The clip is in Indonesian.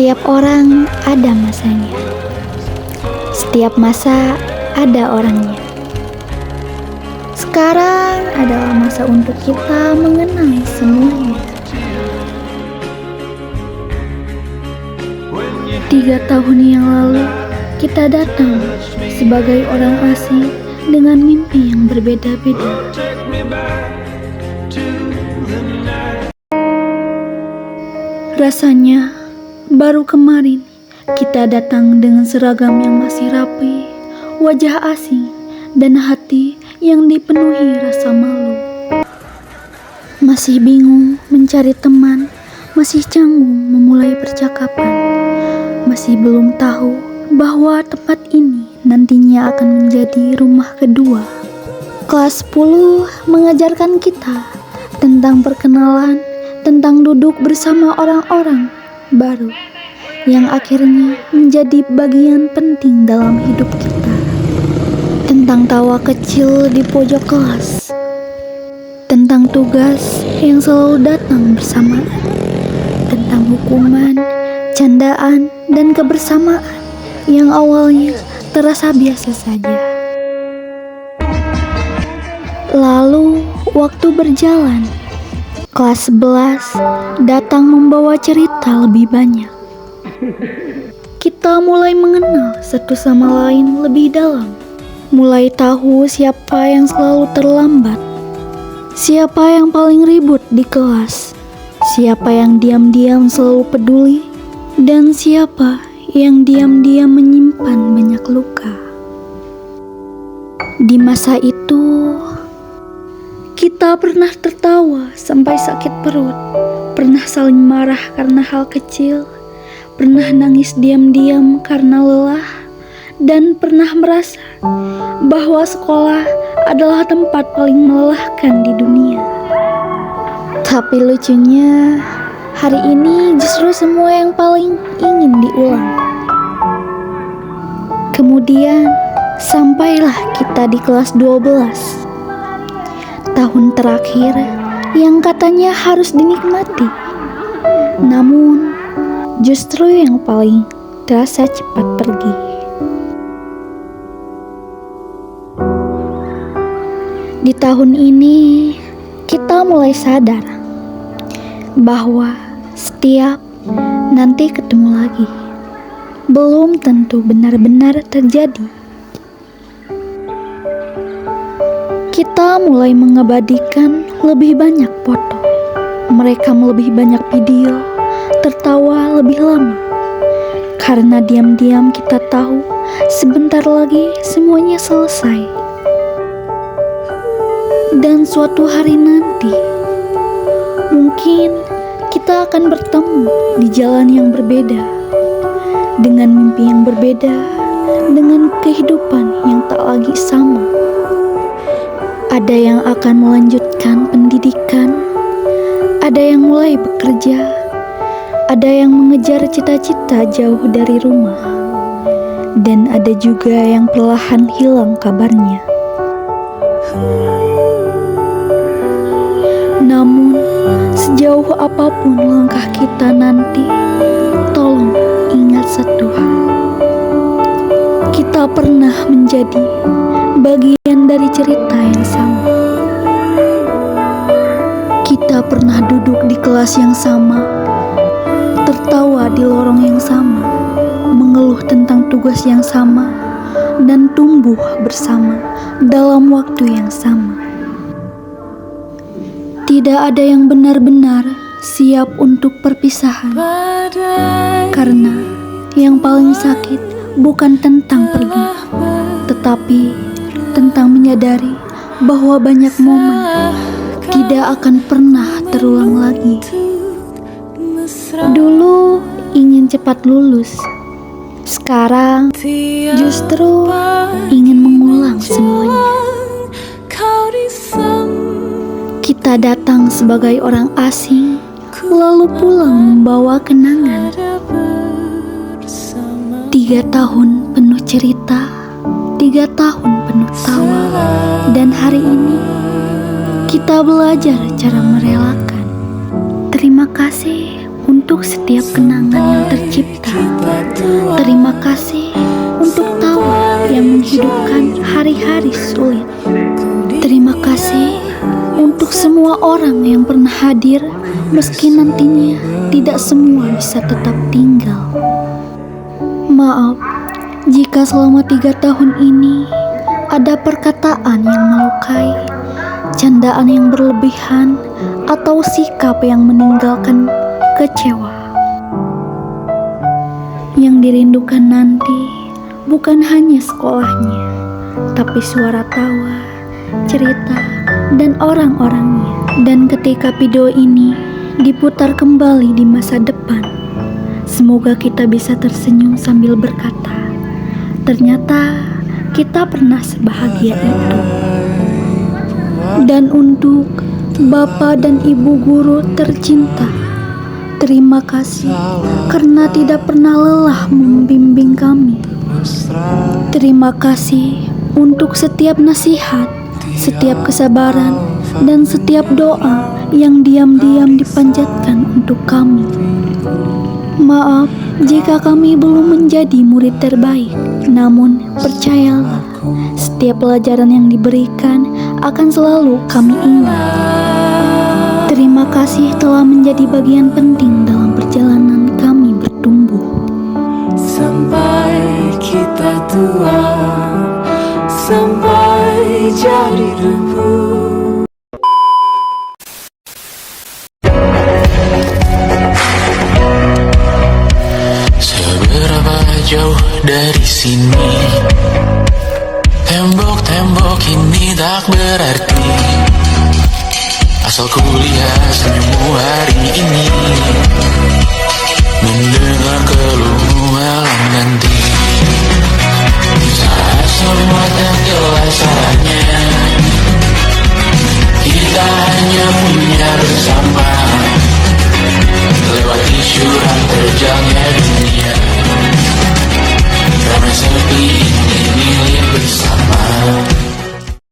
Setiap orang ada masanya. Setiap masa ada orangnya. Sekarang adalah masa untuk kita mengenal semuanya. 3 tahun yang lalu, kita datang sebagai orang asing dengan mimpi yang berbeda-beda. Rasanya baru kemarin kita datang dengan seragam yang masih rapi, wajah asing, dan hati yang dipenuhi rasa malu. Masih bingung mencari teman, masih canggung memulai percakapan, masih belum tahu bahwa tempat ini nantinya akan menjadi rumah kedua. Kelas 10 mengajarkan kita tentang perkenalan, tentang duduk bersama orang-orang baru yang akhirnya menjadi bagian penting dalam hidup kita. Tentang tawa kecil di pojok kelas, tentang tugas yang selalu datang bersamaan, tentang hukuman, candaan, dan kebersamaan yang awalnya terasa biasa saja. Lalu waktu berjalan, kelas 11 datang membawa cerita lebih banyak. Kita mulai mengenal satu sama lain lebih dalam. Mulai tahu siapa yang selalu terlambat, siapa yang paling ribut di kelas, siapa yang diam-diam selalu peduli, dan siapa yang diam-diam menyimpan banyak luka. Di masa itu, kita pernah tertawa sampai sakit perut, pernah saling marah karena hal kecil, pernah nangis diam-diam karena lelah, dan pernah merasa bahwa sekolah adalah tempat paling melelahkan di dunia. Tapi lucunya, hari ini justru semua yang paling ingin diulang. Kemudian, sampailah kita di kelas 12. Tahun terakhir yang katanya harus dinikmati, namun justru yang paling terasa cepat pergi. Di tahun ini kita mulai sadar bahwa setiap nanti ketemu lagi belum tentu benar-benar terjadi. Kita mulai mengabadikan lebih banyak foto, merekam lebih banyak video, tertawa lebih lama, karena diam-diam kita tahu sebentar lagi semuanya selesai. Dan suatu hari nanti, mungkin kita akan bertemu di jalan yang berbeda, dengan mimpi yang berbeda, dengan kehidupan yang tak lagi sama. Ada yang akan melanjutkan pendidikan, ada yang mulai bekerja, ada yang mengejar cita-cita jauh dari rumah, dan ada juga yang perlahan hilang kabarnya. Namun, sejauh apapun langkah kita nanti, tolong ingat satu hal. Kita pernah menjadi bagian dari cerita yang sama. Kita pernah duduk di kelas yang sama, tertawa di lorong yang sama, mengeluh tentang tugas yang sama, dan tumbuh bersama dalam waktu yang sama. Tidak ada yang benar-benar siap untuk perpisahan, karena yang paling sakit bukan tentang pergi, tetapi tentang menyadari bahwa banyak momen tidak akan pernah terulang lagi. Dulu ingin cepat lulus, sekarang justru ingin mengulang semuanya. Kita datang sebagai orang asing, lalu pulang membawa kenangan. 3 tahun penuh cerita, 3 tahun penuh tawa, dan hari ini kita belajar cara merelakan. Terima kasih untuk untuk setiap kenangan yang tercipta. Terima kasih untuk tawa yang menghidupkan hari-hari sulit. Terima kasih untuk semua orang yang pernah hadir, meski nantinya tidak semua bisa tetap tinggal. Maaf jika selama 3 tahun ini ada perkataan yang melukai, candaan yang berlebihan, atau sikap yang meninggalkan kecewa. Yang dirindukan nanti bukan hanya sekolahnya, tapi suara tawa, cerita, dan orang-orangnya. Dan ketika video ini diputar kembali di masa depan, semoga kita bisa tersenyum sambil berkata, ternyata kita pernah sebahagia itu. Dan untuk Bapak dan Ibu guru tercinta, terima kasih karena tidak pernah lelah membimbing kami. Terima kasih untuk setiap nasihat, setiap kesabaran, dan setiap doa yang diam-diam dipanjatkan untuk kami. Maaf jika kami belum menjadi murid terbaik, namun percayalah, setiap pelajaran yang diberikan akan selalu kami ingat. Terima kasih telah menjadi bagian penting dalam perjalanan kami bertumbuh. Sampai kita tua, sampai jadi debu. Seberapa jauh dari sini, tembok-tembok ini tak berarti, asal ku lihat senyummu hari ini, mendengar keluh